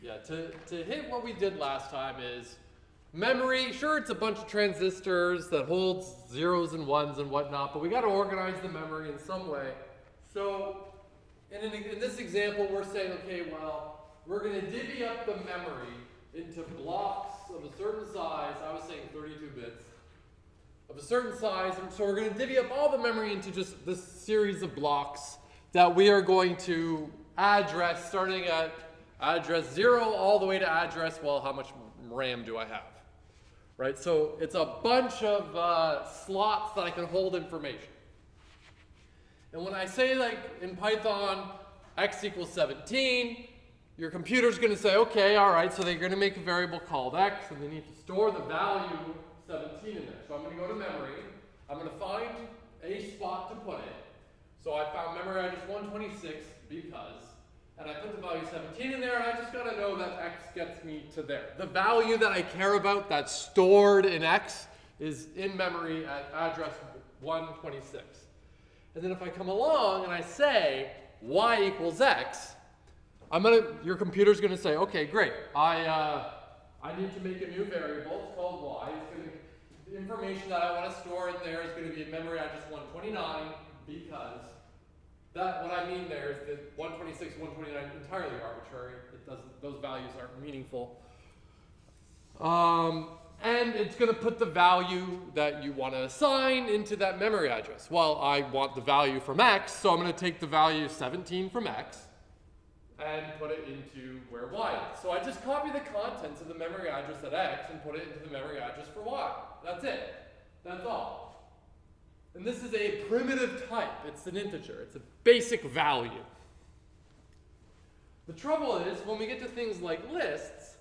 Yeah, to hit what we did last time is memory. Sure, it's a bunch of transistors that holds zeros and ones and whatnot, but we got to organize the memory in some way. So in this example, we're saying, okay, well, we're going to divvy up the memory into blocks of a certain size. I was saying 32 bits of a certain size. And so we're going to divvy up all the memory into just this series of blocks that we are going to address, starting at address 0 all the way to address, well, how much RAM do I have? Right, so it's a bunch of slots that I can hold information. And when I say, like, in Python, x equals 17, your computer's going to say, okay, all right, so they're going to make a variable called x, and they need to store the value 17 in there. So I'm going to go to memory. I'm going to find a spot to put it. So I found memory address 126 because, and I put the value 17 in there, and I just got to know that x gets me to there. The value that I care about that's stored in x is in memory at address 126. And then if I come along and I say y equals x, your computer's going to say, okay, great. I need to make a new variable. It's called y. The information that I want to store in there is going to be in memory address 129 because what I mean there is that 126, 129 entirely arbitrary. Those values aren't meaningful. And it's going to put the value that you want to assign into that memory address. Well, I want the value from x, so I'm going to take the value 17 from x and put it into where y is. So I just copy the contents of the memory address at x and put it into the memory address for y. That's it. That's all. And this is a primitive type. It's an integer. It's a basic value. The trouble is, when we get to things like lists,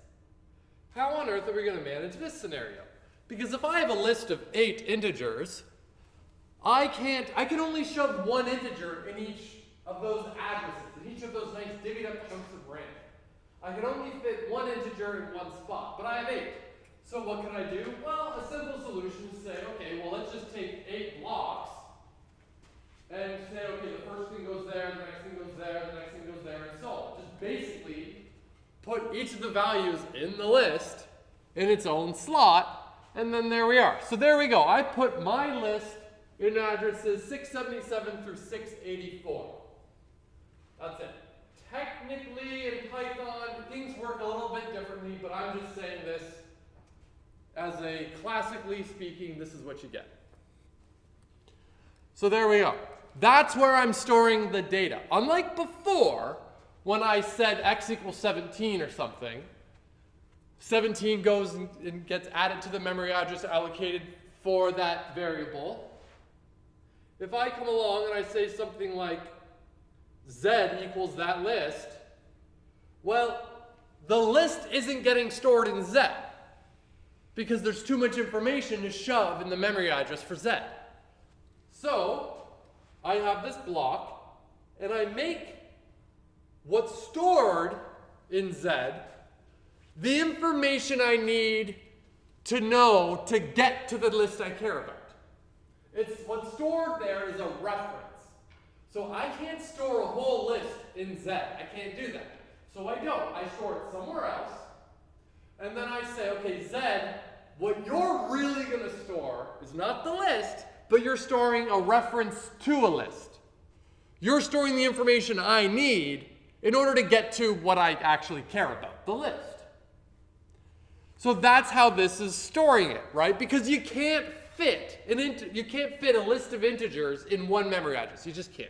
how on earth are we going to manage this scenario? Because if I have a list of 8 integers, I can only shove one integer in each of those addresses, in each of those nice divvied up chunks of RAM. I can only fit one integer in one spot, but I have 8. So what can I do? Well, a simple solution is to say, okay, well, let's just take 8 blocks and say, okay, the first thing goes there, the next thing goes there, the next thing goes there, and so on. Just basically put each of the values in the list in its own slot, and then there we are. So there we go. I put my list in addresses 677 through 684. That's it. Technically, in Python, things work a little bit differently, but I'm just saying this as a classically speaking, this is what you get. So there we go. That's where I'm storing the data. Unlike before, when I said x equals 17 or something, 17 goes and gets added to the memory address allocated for that variable. If I come along and I say something like z equals that list, well, the list isn't getting stored in z because there's too much information to shove in the memory address for z. So I have this block, and I make what's stored in z the information I need to know to get to the list I care about. What's stored there is a reference. So I can't store a whole list in z. I can't do that. So I don't. I store it somewhere else. And then I say, okay, z, what you're really going to store is not the list, but you're storing a reference to a list. You're storing the information I need in order to get to what I actually care about, the list. So that's how this is storing it, right? Because you can't fit a list of integers in one memory address. You just can't.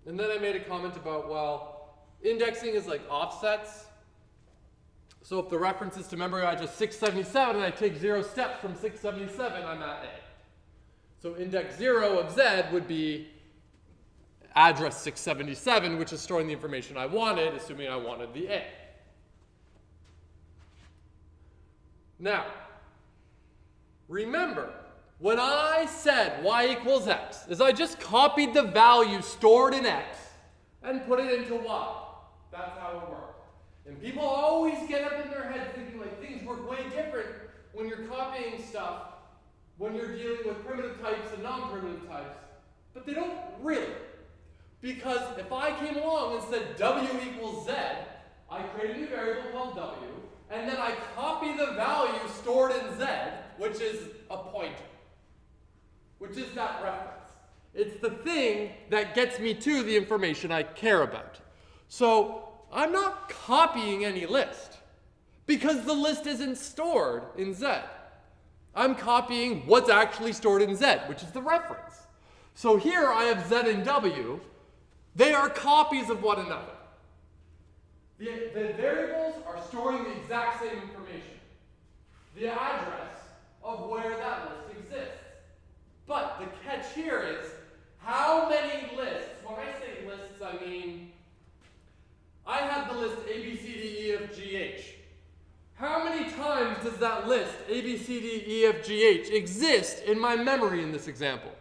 And then I made a comment about, well, indexing is like offsets. So if the reference is to memory address 677 and I take 0 steps from 677, I'm at A. So index 0 of Z would be address 677, which is storing the information I wanted, assuming I wanted the A. Now, remember, when I said y equals x, is I just copied the value stored in x and put it into y. That's how it worked. And people always get up in their head thinking like things work way different when you're copying stuff, when you're dealing with primitive types and non-primitive types. But they don't really. Because if I came along and said W equals Z, I create a new variable called W, and then I copy the value stored in Z, which is a pointer, which is that reference. It's the thing that gets me to the information I care about. So I'm not copying any list, because the list isn't stored in Z. I'm copying what's actually stored in Z, which is the reference. So here I have Z and W. They are copies of one another. The variables are storing the exact same information, the address of where that list exists. But the catch here is, how many lists, when I say lists, I mean, I have the list A, B, C, D, E, F, G, H. How many times does that list A, B, C, D, E, F, G, H exist in my memory in this example?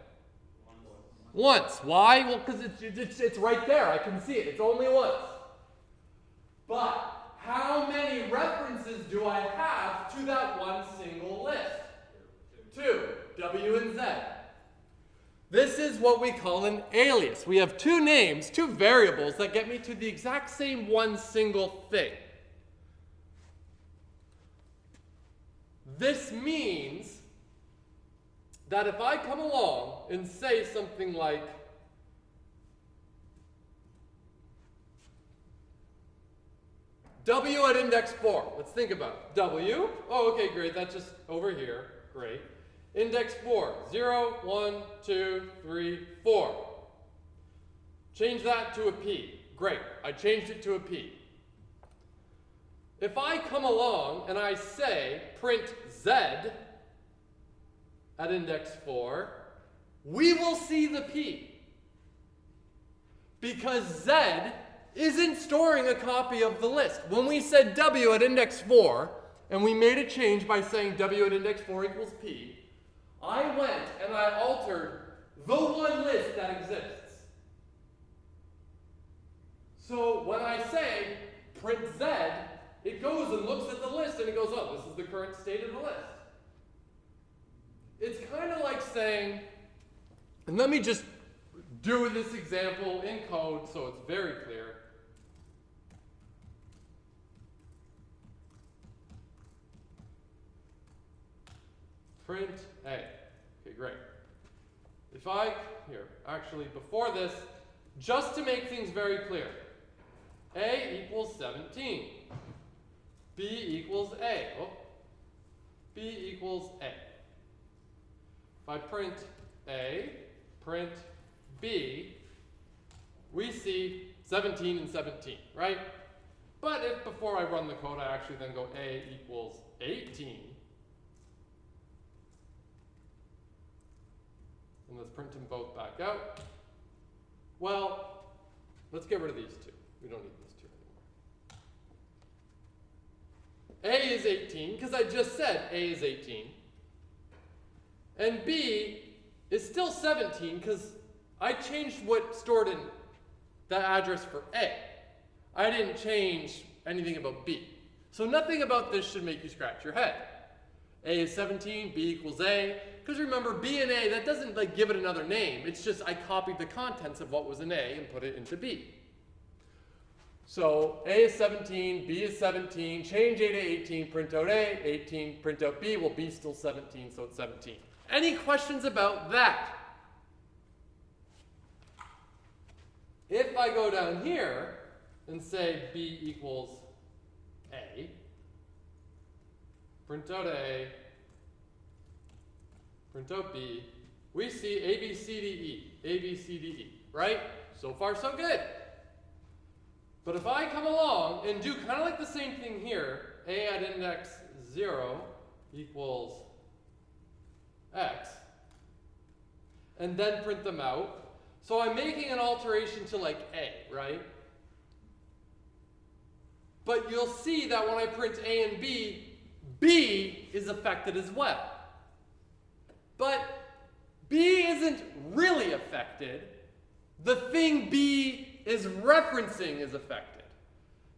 Once. Why? Well, because it's right there. I can see it. It's only once. But how many references do I have to that one single list? Two. W and Z. This is what we call an alias. We have two names, two variables that get me to the exact same one single thing. This means that if I come along and say something like, W at index 4. Let's think about it. W. Oh, okay, great. That's just over here. Great. Index 4. 0, 1, 2, 3, 4. Change that to a P. Great. I changed it to a P. If I come along and I say print Z at index 4, we will see the P. Because Z isn't storing a copy of the list. When we said W at index 4, and we made a change by saying W at index 4 equals P, I went and I altered the one list that exists. So when I say print Z, it goes and looks at the list and it goes, oh, this is the current state of the list. It's kind of like saying, and let me just do this example in code so it's very clear. Print A. Okay, great. If I, here, actually before this, just to make things very clear, A equals 17. B equals A. Oh, B equals A. If I print A, print B, we see 17 and 17, right? But if before I run the code, I actually then go A equals 18, and let's print them both back out. Well, let's get rid of these two. We don't need these two anymore. A is 18, because I just said A is 18. And B is still 17, because I changed what's stored in the address for A. I didn't change anything about B. So nothing about this should make you scratch your head. A is 17, B equals A. Because remember, B and A, that doesn't like give it another name. It's just I copied the contents of what was in A and put it into B. So A is 17, B is 17, change A to 18, print out A, 18, print out B. Well, B is still 17, so it's 17. Any questions about that? If I go down here and say B equals A, print out A, print out B, we see A, B, C, D, E, A, B, C, D, E, right? So far, so good. But if I come along and do kind of like the same thing here, A at index 0 equals X, and then print them out, so I'm making an alteration to like A, right? But you'll see that when I print A and B, B is affected as well. But B isn't really affected. The thing B is referencing is affected.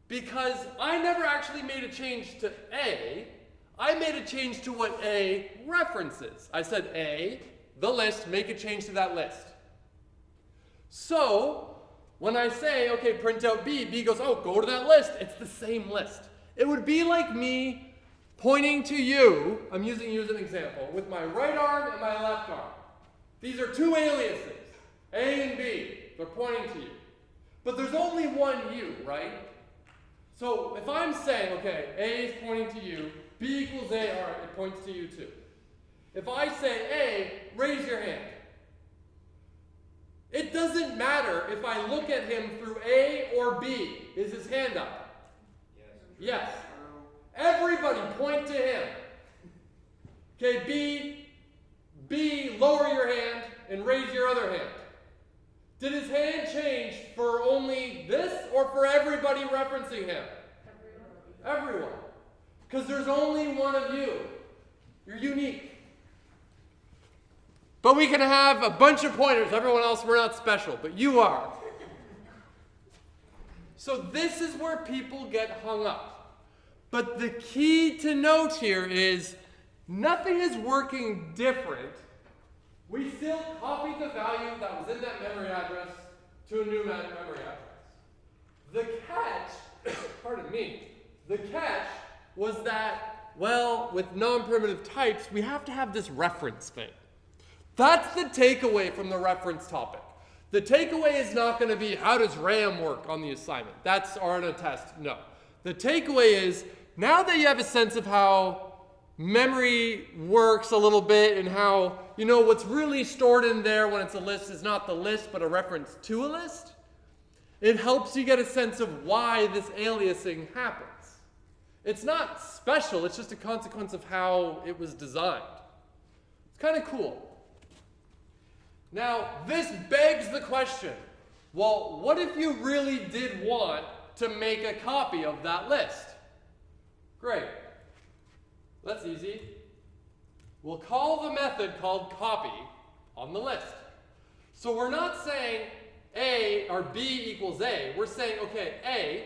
Because I never actually made a change to A. I made a change to what A references. I said A, the list, make a change to that list. So when I say, okay, print out B, B goes, oh, go to that list. It's the same list. It would be like me pointing to you, I'm using you as an example, with my right arm and my left arm. These are two aliases, A and B. They're pointing to you. But there's only one you, right? So if I'm saying, okay, A is pointing to you, B equals A, all right, it points to you too. If I say A, raise your hand. It doesn't matter if I look at him through A or B. Is his hand up? Yes. Everybody point to him. Okay, B, lower your hand and raise your other hand. Did his hand change for only this or for everybody referencing him? Everyone. Because there's only one of you. You're unique. But we can have a bunch of pointers. Everyone else, we're not special, but you are. So this is where people get hung up. But the key to note here is nothing is working different. We still copied the value that was in that memory address to a new memory address. The catch, pardon me, the catch was that, well, with non-primitive types, we have to have this reference thing. That's the takeaway from the reference topic. The takeaway is not going to be how does RAM work on the assignment. That's or on a test. No. The takeaway is now that you have a sense of how memory works a little bit and how, you know, what's really stored in there when it's a list is not the list but a reference to a list, it helps you get a sense of why this aliasing happens. It's not special, it's just a consequence of how it was designed. It's kind of cool. Now, this begs the question, well, what if you really did want to make a copy of that list? Great. That's easy. We'll call the method called copy on the list. So we're not saying A or B equals A. We're saying, okay, A,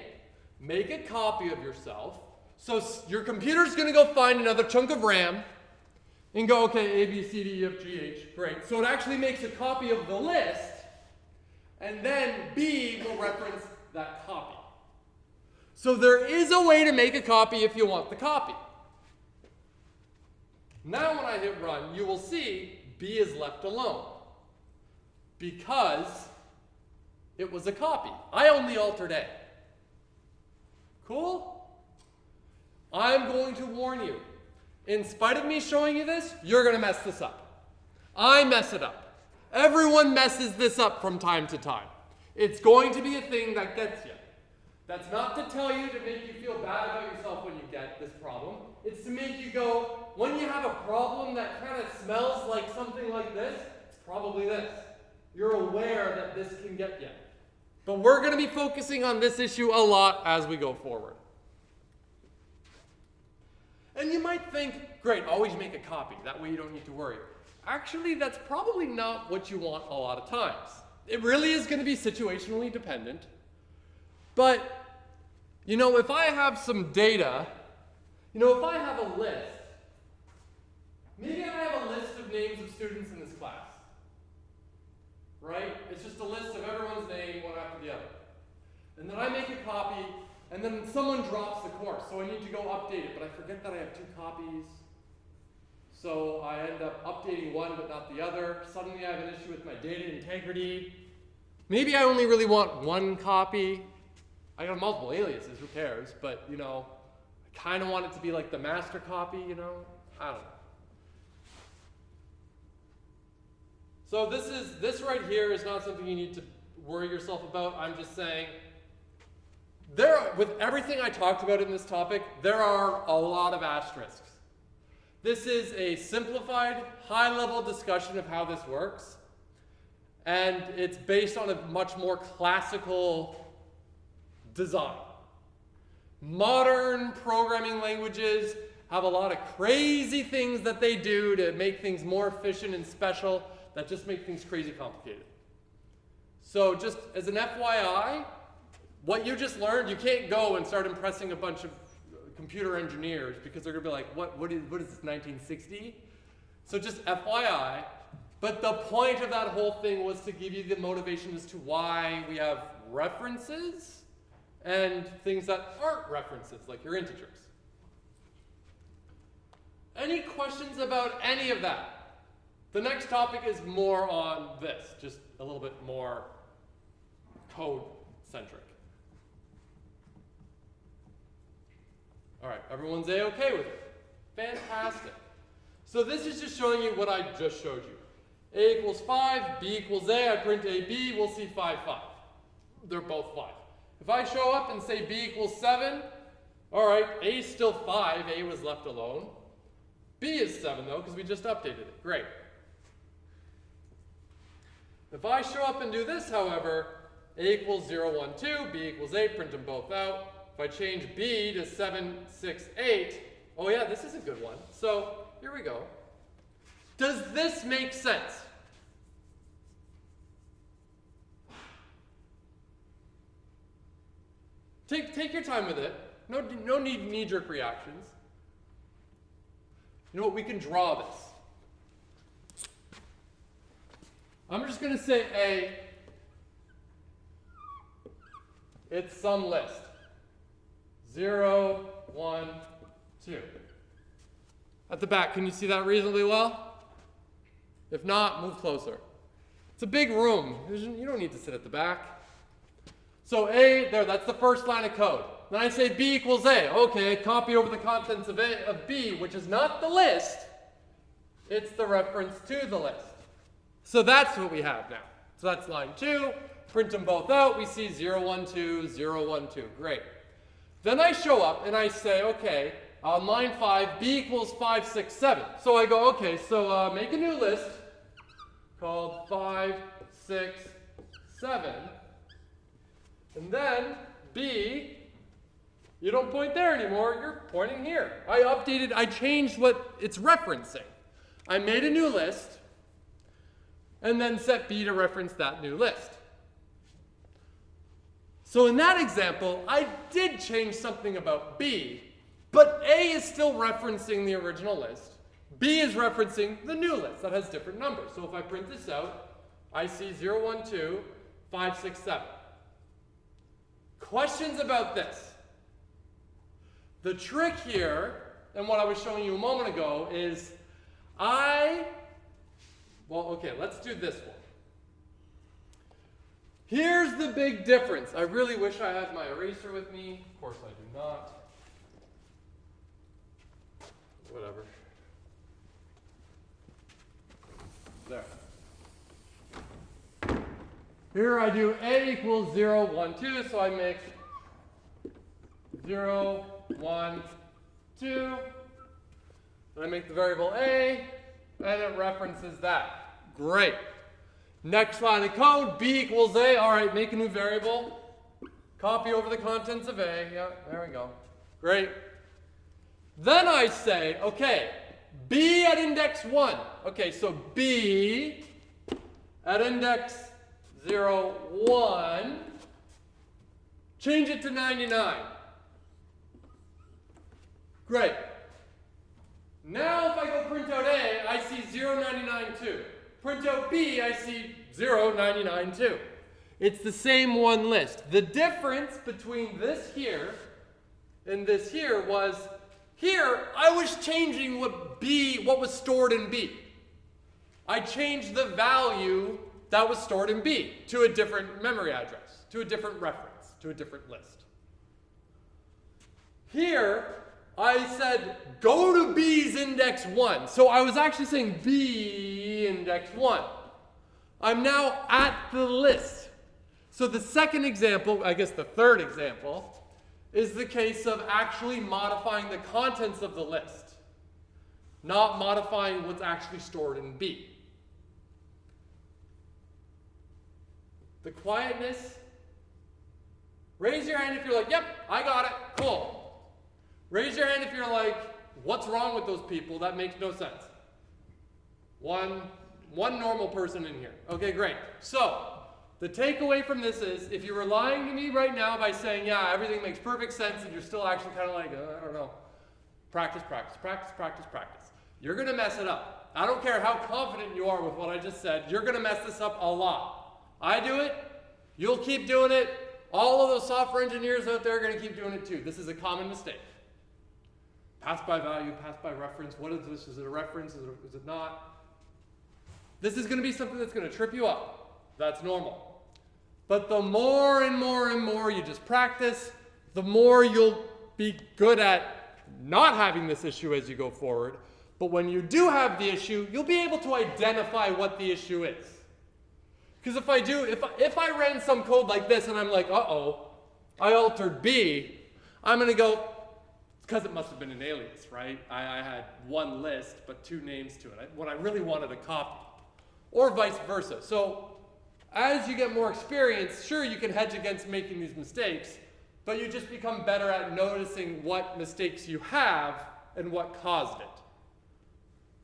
make a copy of yourself. So your computer's going to go find another chunk of RAM and go, okay, A, B, C, D, E, F, G, H. Great. So it actually makes a copy of the list, and then B will reference that copy. So there is a way to make a copy if you want the copy. Now when I hit run, you will see B is left alone because it was a copy. I only altered A. Cool? I'm going to warn you. In spite of me showing you this, you're going to mess this up. I mess it up. Everyone messes this up from time to time. It's going to be a thing that gets you. That's not to tell you to make you feel bad about yourself when you get this problem. It's to make you go, when you have a problem that kind of smells like something like this, it's probably this. You're aware that this can get you. But we're going to be focusing on this issue a lot as we go forward. And you might think, great, always make a copy. That way you don't need to worry. Actually, that's probably not what you want a lot of times. It really is going to be situationally dependent. But, you know, if I have some data, you know, if I have a list, maybe I have a list of names of students in this class. Right? It's just a list of everyone's name, one after the other. And then I make a copy, and then someone drops the course, so I need to go update it, but I forget that I have 2 copies. So I end up updating one but not the other. Suddenly I have an issue with my data integrity. Maybe I only really want 1 copy. I got multiple aliases, who cares? But, you know, I kind of want it to be like the master copy, you know? I don't know. So this right here is not something you need to worry yourself about. I'm just saying, with everything I talked about in this topic, there are a lot of asterisks. This is a simplified, high-level discussion of how this works, and it's based on a much more classical design. Modern programming languages have a lot of crazy things that they do to make things more efficient and special that just make things crazy complicated. So just as an FYI, what you just learned, you can't go and start impressing a bunch of computer engineers because they're going to be like, what is this, 1960? So just FYI. But the point of that whole thing was to give you the motivation as to why we have references and things that aren't references, like your integers. Any questions about any of that? The next topic is more on this, just a little bit more code-centric. All right, everyone's A-okay with it. Fantastic. So this is just showing you what I just showed you. A equals 5, B equals A, I print AB, we'll see 5, 5. They're both 5. If I show up and say B equals 7, all right, A is still 5, A was left alone. B is 7 though, because we just updated it, great. If I show up and do this, however, A equals 0, 1, 2, B equals 8, print them both out. If I change B to 7, 6, 8, oh yeah, this is a good one. So here we go. Does this make sense? Take your time with it. No knee-jerk reactions. You know what? We can draw this. I'm just going to say A. It's some list. 0, 1, 2. At the back, can you see that reasonably well? If not, move closer. It's a big room. You don't need to sit at the back. So A, there, that's the first line of code. Then I say B equals A. Okay, copy over the contents of B, which is not the list. It's the reference to the list. So that's what we have now. So that's line 2. Print them both out. We see 0, 1, 2, 0, 1, 2. Great. Then I show up and I say, okay, on line 5, B equals 5, 6, 7. So I go, okay, so make a new list called 5, 6, 7. And then B, you don't point there anymore, you're pointing here. I changed what it's referencing. I made a new list and then set B to reference that new list. So in that example, I did change something about B, but A is still referencing the original list. B is referencing the new list that has different numbers. So if I print this out, I see 0, 1, 2, 5, 6, 7. Questions about this? The trick here, and what I was showing you a moment ago, is let's do this one. Here's the big difference. I really wish I had my eraser with me. Of course I do not. Whatever. There. Here I do A equals 0, 1, 2, so I make 0, 1, 2. And I make the variable A, and it references that. Great. Next line of code, B equals A. All right, make a new variable. Copy over the contents of A. Yeah, there we go. Great. Then I say, okay, B at index 1. Okay, so B at index 0, 1, change it to 99. Great. Now if I go print out A, I see 0, 99, 2. Print out B, I see 0, 99, 2. It's the same one list. The difference between this here and this here was, here I was changing what was stored in B. I changed the value that was stored in B to a different memory address, to a different reference, to a different list. Here, I said, go to B's index 1. So I was actually saying B index 1. I'm now at the list. So the second example, I guess the third example, is the case of actually modifying the contents of the list, not modifying what's actually stored in B. The quietness, raise your hand if you're like, yep, I got it, cool. Raise your hand if you're like, what's wrong with those people? That makes no sense. One normal person in here. Okay, great. So, the takeaway from this is, if you were lying to me right now by saying, yeah, everything makes perfect sense, and you're still actually kind of like, I don't know, practice, practice, practice, practice, practice. You're going to mess it up. I don't care how confident you are with what I just said, you're going to mess this up a lot. I do it, You'll keep doing it. All of those software engineers out there are going to keep doing it too. This is a common mistake. Pass by value, pass by reference. What is this? Is it a reference? Is it not? This is going to be something that's going to trip you up. That's normal. But the more and more and more you just practice, the more you'll be good at not having this issue as you go forward. But when you do have the issue, you'll be able to identify what the issue is. Because if I ran some code like this and I'm like, uh-oh, I altered B, I'm going to go, because it must have been an alias, right? I had one list, but two names to it, when I really wanted a copy. Or vice versa. So as you get more experience, sure, you can hedge against making these mistakes, but you just become better at noticing what mistakes you have and what caused it.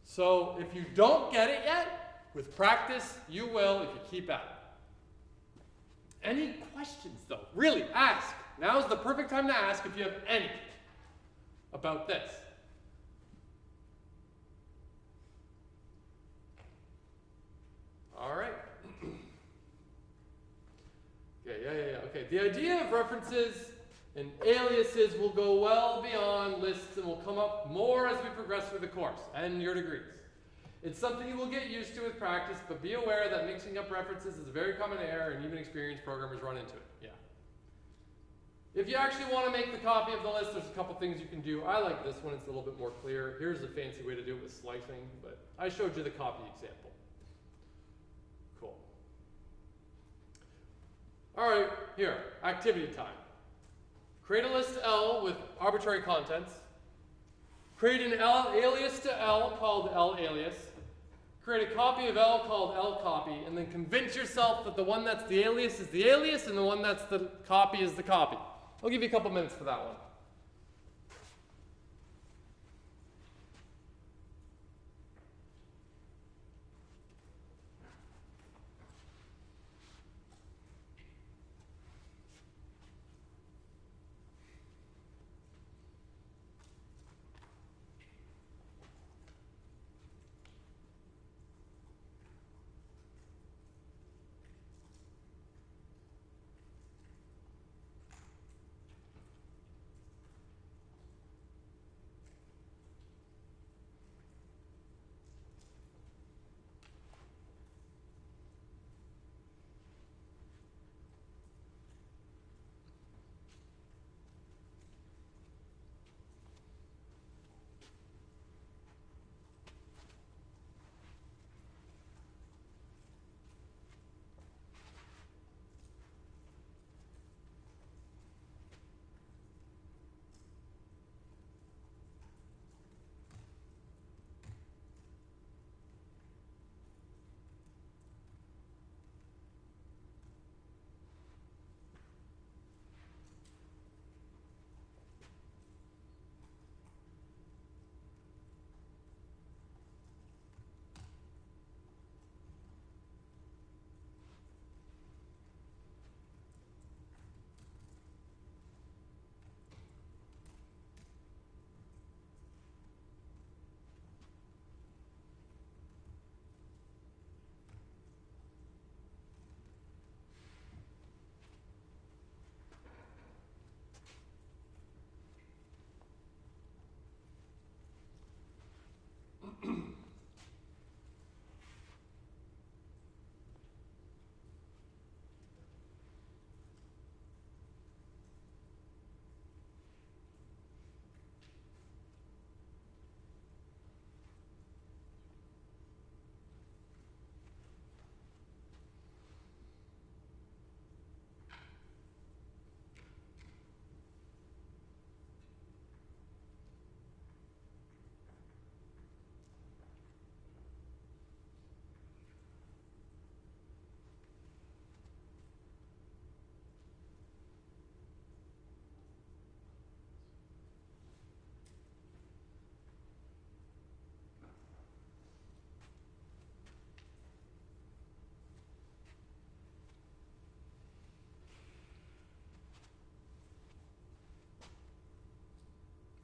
So if you don't get it yet, with practice, you will if you keep at it. Any questions, though? Really, ask. Now is the perfect time to ask if you have any about this. All right. Yeah. Okay, the idea of references and aliases will go well beyond lists and will come up more as we progress through the course and your degrees. It's something you will get used to with practice, but be aware that mixing up references is a very common error and even experienced programmers run into it. Yeah. If you actually want to make the copy of the list, there's a couple things you can do. I like this one, it's a little bit more clear. Here's a fancy way to do it with slicing, but I showed you the copy example. Cool. All right, here, activity time. Create a list L with arbitrary contents. Create an alias to L called L-alias. Create a copy of L called L-copy, and then convince yourself that the one that's the alias is the alias and the one that's the copy is the copy. I'll give you a couple minutes for that one.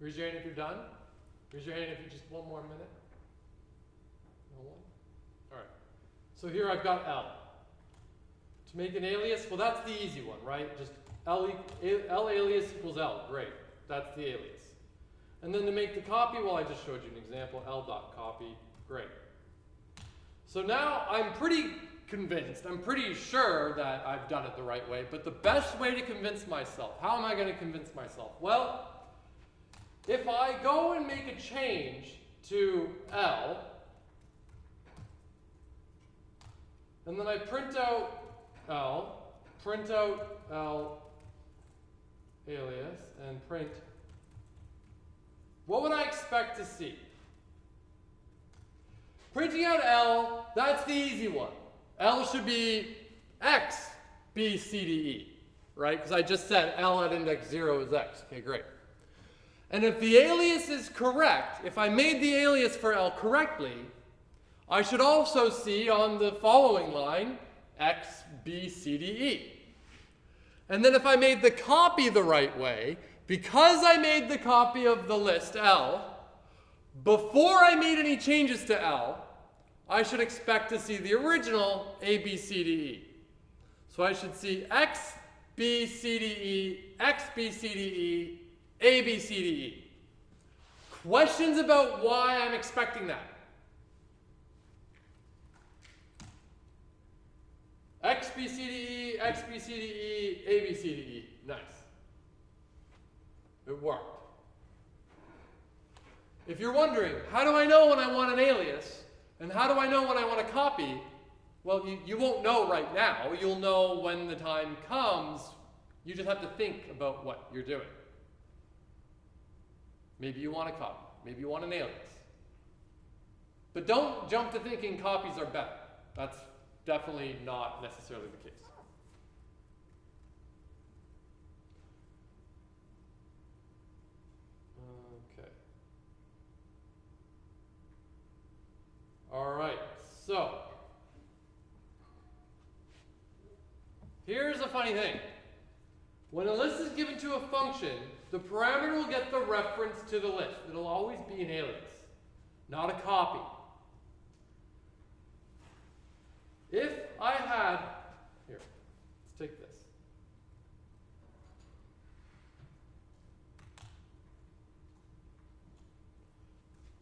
Raise your hand if you're done. Raise your hand if you just one more minute. No one? All right. So here I've got L. To make an alias, well, that's the easy one, right? Just L alias equals L. Great. That's the alias. And then to make the copy, well, I just showed you an example, L.copy. Great. So now I'm pretty convinced, I'm pretty sure that I've done it the right way, but the best way to convince myself, how am I going to convince myself? Well, if I go and make a change to L, and then I print out L alias, and print, what would I expect to see? Printing out L, that's the easy one. L should be X, B, C, D, E, right? Because I just said L at index 0 is X. Okay, great. And if the alias is correct, if I made the alias for L correctly, I should also see on the following line X, B, C, D, E. And then if I made the copy the right way, because I made the copy of the list L, before I made any changes to L, I should expect to see the original A, B, C, D, E. So I should see X, B, C, D, E, X, B, C, D, E, A, B, C, D, E. Questions about why I'm expecting that? X, B, C, D, E, X, B, C, D, E, A, B, C, D, E. Nice. It worked. If you're wondering, how do I know when I want an alias? And how do I know when I want a copy? Well, you won't know right now. You'll know when the time comes. You just have to think about what you're doing. Maybe you want a copy. Maybe you want an alias. But don't jump to thinking copies are better. That's definitely not necessarily the case. Okay. All right, so here's a funny thing. When a list is given to a function, the parameter will get the reference to the list. It'll always be an alias, not a copy. If I had, here, let's take this.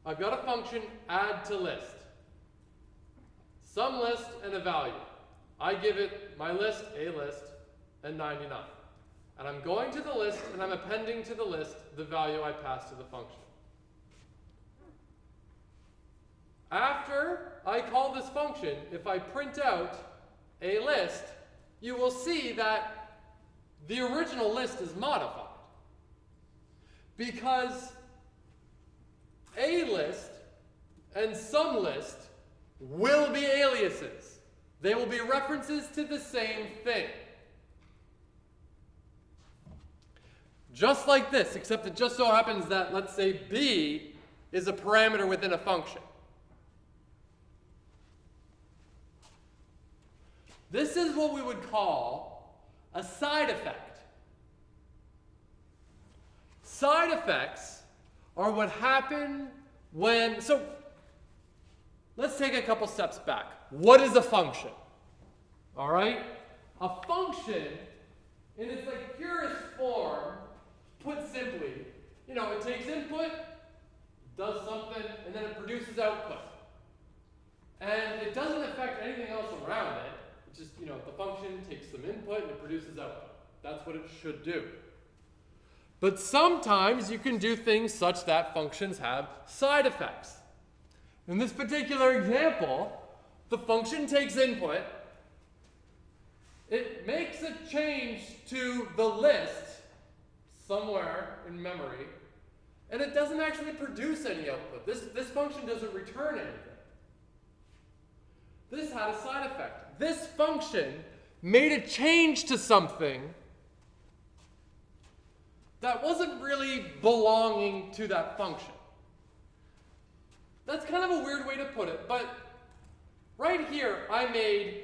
I've got a function add to list. Some list and a value. I give it my list, a list, and 99. And I'm going to the list and I'm appending to the list the value I pass to the function. After I call this function, if I print out a list, you will see that the original list is modified. Because a list and some list will be aliases. They will be references to the same thing. Just like this, except it just so happens that, let's say, B is a parameter within a function. This is what we would call a side effect. Side effects are what happen when, so let's take a couple steps back. What is a function? All right? A function, in its like purest form, put simply, it takes input, does something, and then it produces output. And it doesn't affect anything else around it. It's just, the function takes some input and it produces output. That's what it should do. But sometimes you can do things such that functions have side effects. In this particular example, the function takes input, it makes a change to the list somewhere in memory, and it doesn't actually produce any output. This function doesn't return anything. This had a side effect. This function made a change to something that wasn't really belonging to that function. That's kind of a weird way to put it, but right here I made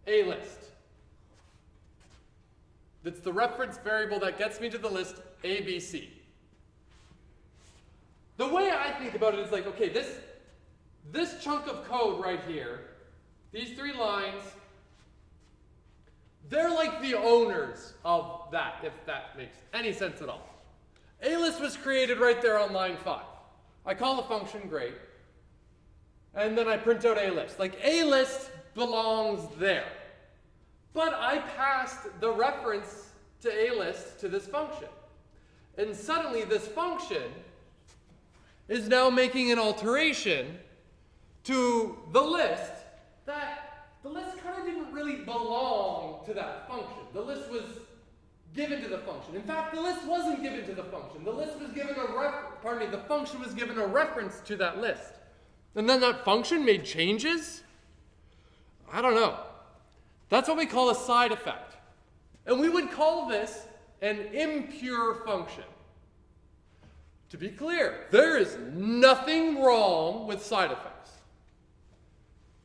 a list. That's the reference variable that gets me to the list ABC. The way I think about it is like, okay, this chunk of code right here, these 3 lines, they're like the owners of that, if that makes any sense at all. Alias was created right there on line 5. I call the function great, and then I print out A-list. Like A-list belongs there. But I passed the reference to A-list to this function. And suddenly this function is now making an alteration to the list that the list kind of didn't really belong to that function. The list was given to the function. In fact, the list wasn't given to the function. The list was given the function was given a reference to that list. And then that function made changes? I don't know. That's what we call a side effect. And we would call this an impure function. To be clear, there is nothing wrong with side effects.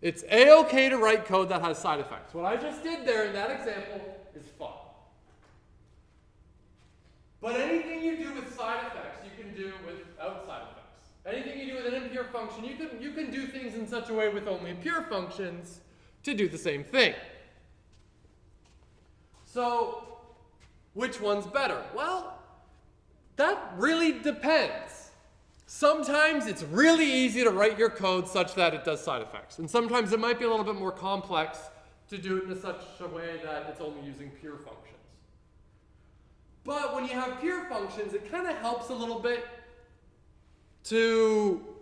It's a-okay to write code that has side effects. What I just did there in that example is fine. But anything you do with side effects, you can do without side effects. Anything you do with an impure function, you can do things in such a way with only pure functions to do the same thing. So, which one's better? Well, that really depends. Sometimes it's really easy to write your code such that it does side effects. And sometimes it might be a little bit more complex to do it in such a way that it's only using pure functions. But when you have pure functions, it kind of helps a little bit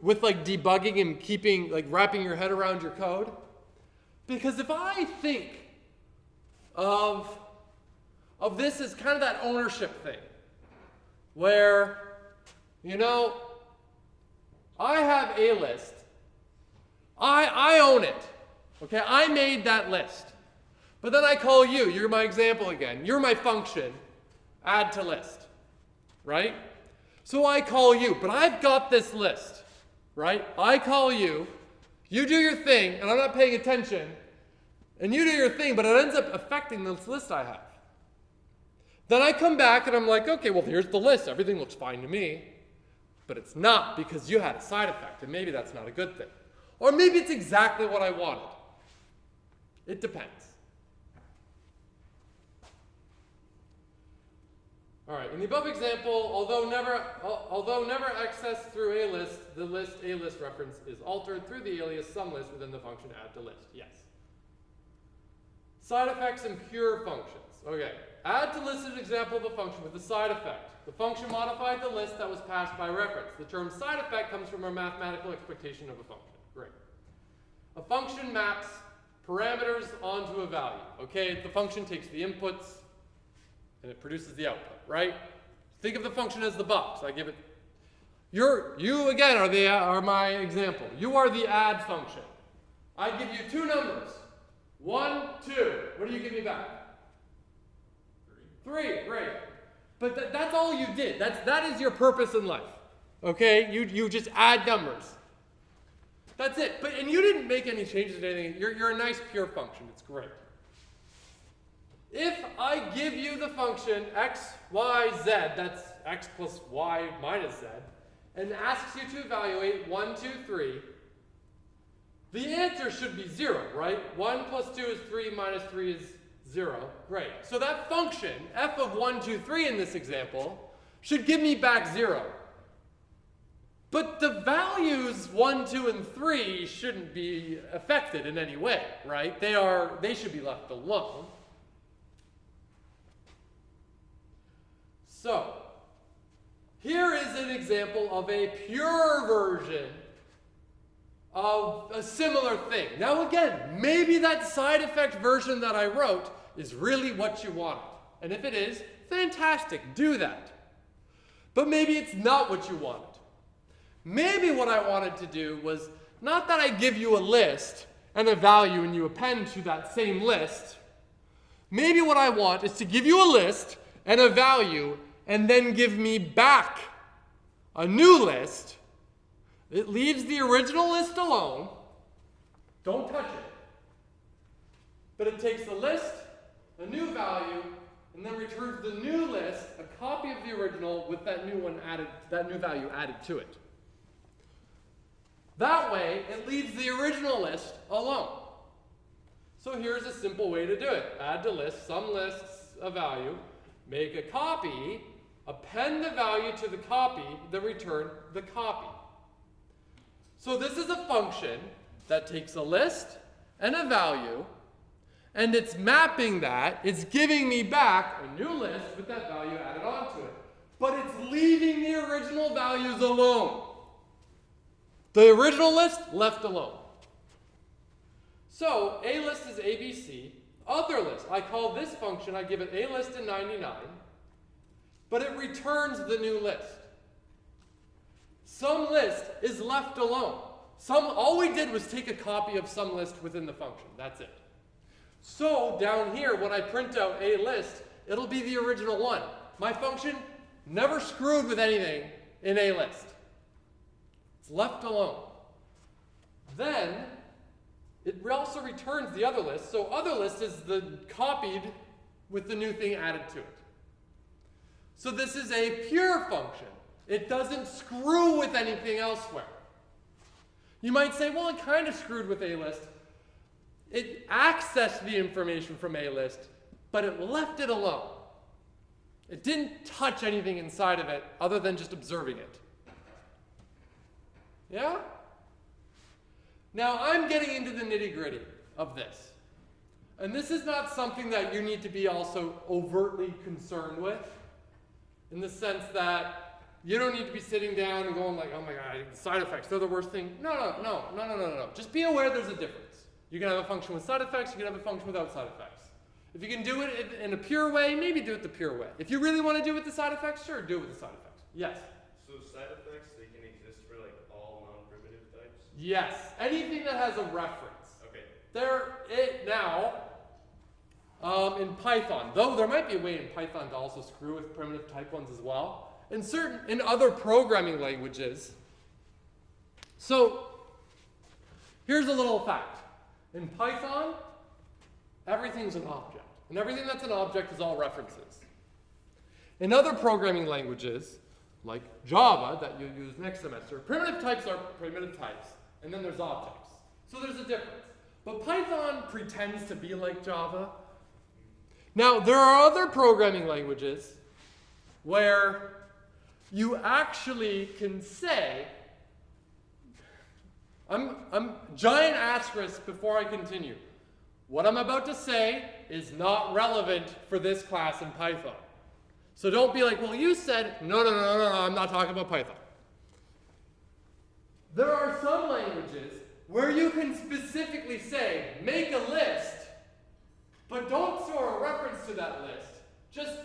with like debugging and keeping, like wrapping your head around your code. Because if I think of this as kind of that ownership thing, where, I have a list. I own it. Okay, I made that list. But then I call you. You're my example again. You're my function. Add to list. Right? So I call you, but I've got this list. Right? I call you. You do your thing, and I'm not paying attention. And you do your thing, but it ends up affecting this list I have. Then I come back and I'm like, okay, well, here's the list. Everything looks fine to me. But it's not because you had a side effect, and maybe that's not a good thing. Or maybe it's exactly what I wanted. It depends. All right, in the above example, although never accessed through a list, the list A-list reference is altered through the alias SumList within the function add to list. Yes. Side effects and pure functions. Okay. Add to list is an example of a function with a side effect. The function modified the list that was passed by reference. The term side effect comes from our mathematical expectation of a function. Great. A function maps parameters onto a value. Okay, the function takes the inputs and it produces the output, right? Think of the function as the box. I give it. You again are my example. You are the add function. I give you two numbers. 1, 2. What do you give me back? 3. Great. But that's all you did. That is your purpose in life. Okay? You just add numbers. That's it. And you didn't make any changes to anything. You're a nice pure function. It's great. If I give you the function x, y, z, that's x plus y minus z, and asks you to evaluate 1, 2, 3, the answer should be 0, right? 1 plus 2 is 3 minus 3 is 0. Great. So that function, f of 1, 2, 3 in this example, should give me back 0. But the values 1, 2, and 3 shouldn't be affected in any way, right? They should be left alone. So, here is an example of a pure version of a similar thing. Now again, maybe that side effect version that I wrote is really what you wanted. And if it is, fantastic, do that. But maybe it's not what you wanted. Maybe what I wanted to do was not that I give you a list and a value and you append to that same list. Maybe what I want is to give you a list and a value and then give me back a new list. It leaves the original list alone. Don't touch it. But it takes the list, a new value, and then returns the new list, a copy of the original with that new value added to it. That way, it leaves the original list alone. So here's a simple way to do it. Add to list some lists a value, make a copy, append the value to the copy, then return the copy. So this is a function that takes a list and a value, and it's mapping that, it's giving me back a new list with that value added onto it. But it's leaving the original values alone. The original list left alone. So a list is ABC, other list, I call this function, I give it a list in 99, but it returns the new list. Some list is left alone. All we did was take a copy of some list within the function, that's it. So down here, when I print out a list, it'll be the original one. My function never screwed with anything in a list. It's left alone. Then, it also returns the other list, so other list is the copied with the new thing added to it. So this is a pure function. It doesn't screw with anything elsewhere. You might say, well, it kind of screwed with a list. It accessed the information from a list, but it left it alone. It didn't touch anything inside of it other than just observing it. Yeah? Now, I'm getting into the nitty-gritty of this. And this is not something that you need to be also overtly concerned with, in the sense that you don't need to be sitting down and going like, oh my god, side effects, they're the worst thing. No. Just be aware there's a difference. You can have a function with side effects, you can have a function without side effects. If you can do it in a pure way, maybe do it the pure way. If you really want to do it with the side effects, sure, do it with the side effects. Yes? So side effects, they can exist for like all non-primitive types? Yes. Anything that has a reference. Okay. In Python, though there might be a way in Python to also screw with primitive type ones as well. In other programming languages. So, here's a little fact. In Python, everything's an object. And everything that's an object is all references. In other programming languages, like Java, that you'll use next semester, primitive types are primitive types, and then there's objects. So there's a difference. But Python pretends to be like Java. Now, there are other programming languages where you actually can say, I'm giant asterisk before I continue. What I'm about to say is not relevant for this class in Python. So don't be like, well, you said, no, I'm not talking about Python. There are some languages where you can specifically say, make a list, but don't store a reference to that list. Just,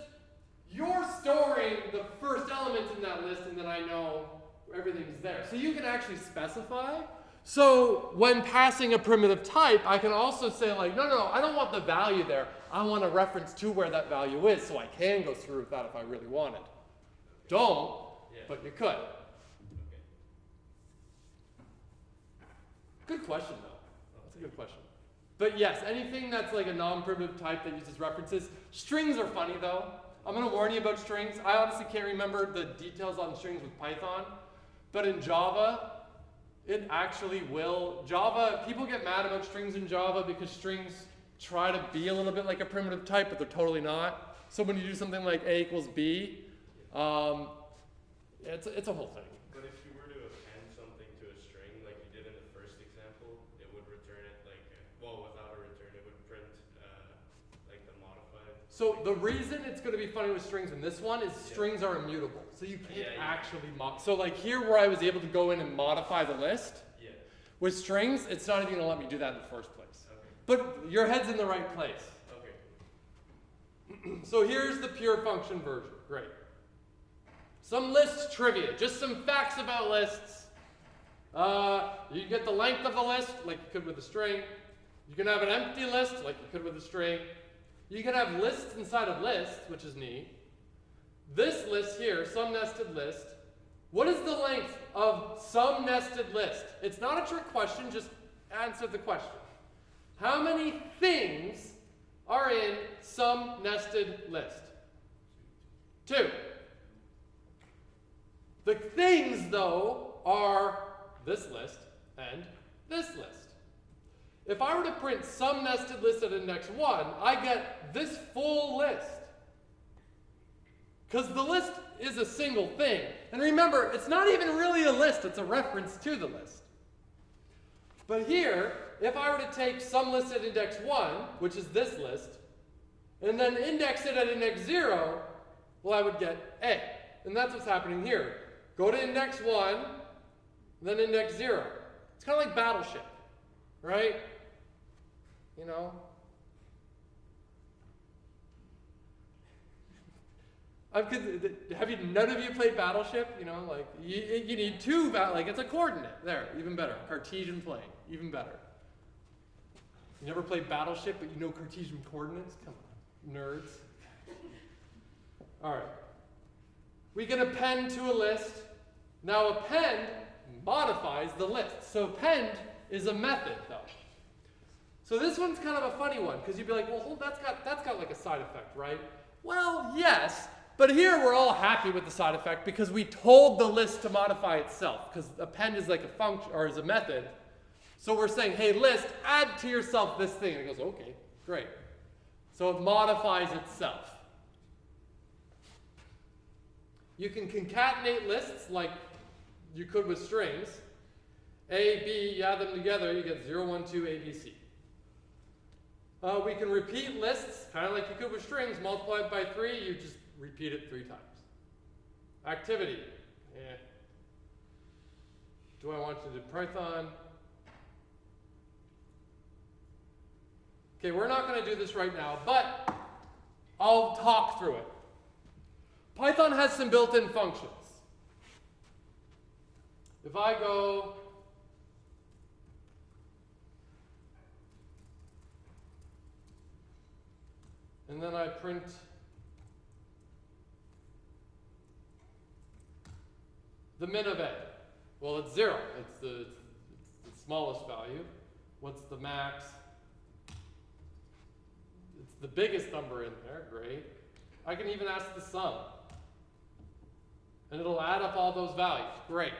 you're storing the first element in that list, and then I know everything's there. So you can actually specify. So when passing a primitive type, I can also say like, no, I don't want the value there. I want a reference to where that value is, so I can go through with that if I really wanted. Don't, but you could. Good question, though. That's a good question. But yes, anything that's like a non-primitive type that uses references. Strings are funny, though. I'm going to warn you about strings. I honestly can't remember the details on strings with Python. But in Java, it actually will. People get mad about strings in Java because strings try to be a little bit like a primitive type, but they're totally not. So when you do something like A equals B, it's a whole thing. But if you were to append something to a string like you did in the first example, it would return it like, without a return, it would print like the modified. So the reason it's going to be funny with strings in this one is strings are immutable. So you can't actually so like here where I was able to go in and modify the list, with strings, it's not even going to let me do that in the first place. Okay. But your head's in the right place. Okay. So here's the pure function version. Great. Some lists trivia, just some facts about lists. You get the length of the list, like you could with a string. You can have an empty list, like you could with a string. You can have lists inside of lists, which is neat. This list here, some nested list. What is the length of some nested list? It's not a trick question, just answer the question. How many things are in some nested list? 2. The things, though, are this list and this list. If I were to print some nested list at index 1, I get this full list. Because the list is a single thing. And remember, it's not even really a list, it's a reference to the list. But here, if I were to take some list at index 1, which is this list, and then index it at index 0, well, I would get A. And that's what's happening here. Go to index 1, then index 0. It's kind of like Battleship, right? You know? None of you played Battleship? You know, like, you need two, like, it's a coordinate. There, even better. Cartesian plane, even better. You never played Battleship, but you know Cartesian coordinates? Come on, nerds. All right. We can append to a list. Now, append modifies the list. So append is a method, though. So this one's kind of a funny one, because you'd be like, well, hold, that's got like a side effect, right? Well, yes, but here we're all happy with the side effect because we told the list to modify itself, because append is like a function, or is a method. So we're saying, hey, list, add to yourself this thing. And it goes, okay, great. So it modifies itself. You can concatenate lists like you could with strings. A, B, you add them together, you get 0, 1, 2, A, B, C. We can repeat lists, kind of like you could with strings. Multiplied by 3, you just repeat it 3 times. Activity. Do I want to do Python? Okay, we're not going to do this right now, but I'll talk through it. Python has some built-in functions. If I go and then I print the min of A. Well, it's 0. It's the smallest value. What's the max? It's the biggest number in there. Great. I can even ask the sum. And it'll add up all those values. Great.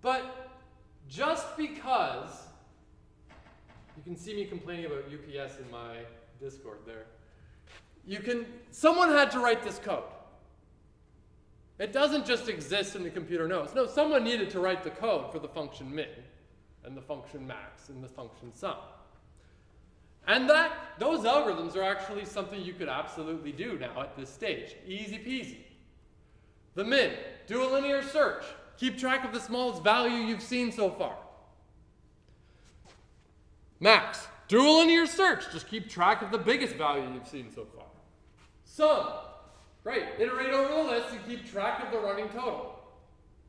But just because, you can see me complaining about UPS in my Discord there. Someone had to write this code. It doesn't just exist in the computer knows. No, someone needed to write the code for the function min, and the function max, and the function sum. And those algorithms are actually something you could absolutely do now at this stage. Easy peasy. The min, do a linear search. Keep track of the smallest value you've seen so far. Max, do a linear search. Just keep track of the biggest value you've seen so far. Sum, great. Iterate over the list and keep track of the running total.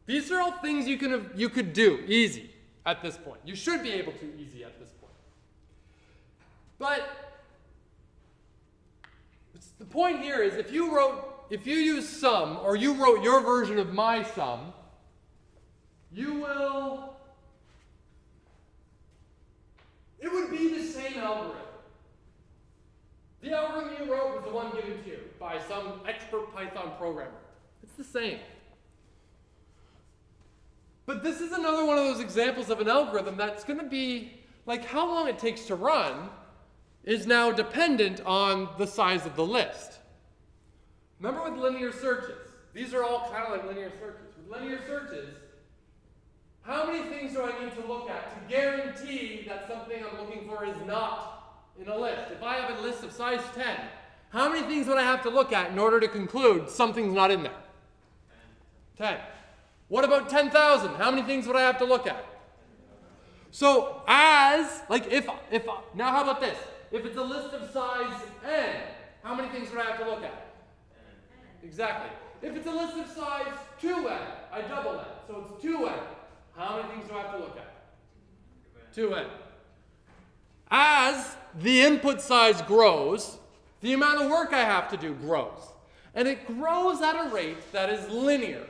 These are all things you could do easy at this point. You should be able to easy at this point. But the point here is if you use sum, or you wrote your version of my sum, it would be the same algorithm. The algorithm you wrote was the one given to you by some expert Python programmer. It's the same. But this is another one of those examples of an algorithm that's going to be, like, how long it takes to run is now dependent on the size of the list. Remember with linear searches, these are all kind of like linear searches. With linear searches, how many things do I need to look at to guarantee that something I'm looking for is not in a list? If I have a list of size 10, how many things would I have to look at in order to conclude something's not in there? 10. What about 10,000? How many things would I have to look at? So now how about this? If it's a list of size n, how many things would I have to look at? Exactly. If it's a list of size 2n, I double n, so it's 2n. How many things do I have to look at? 2n. As the input size grows, the amount of work I have to do grows. And it grows at a rate that is linear.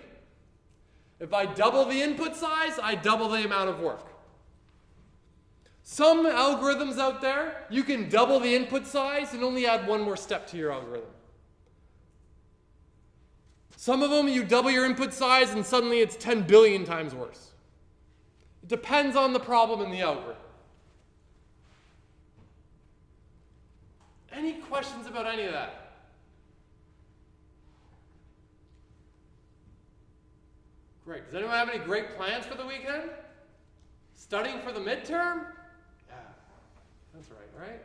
If I double the input size, I double the amount of work. Some algorithms out there, you can double the input size and only add one more step to your algorithm. Some of them, you double your input size and suddenly it's 10 billion times worse. depends on the problem in the algorithm. Any questions about any of that? Great. Does anyone have any great plans for the weekend? Studying for the midterm? Yeah, that's right, right?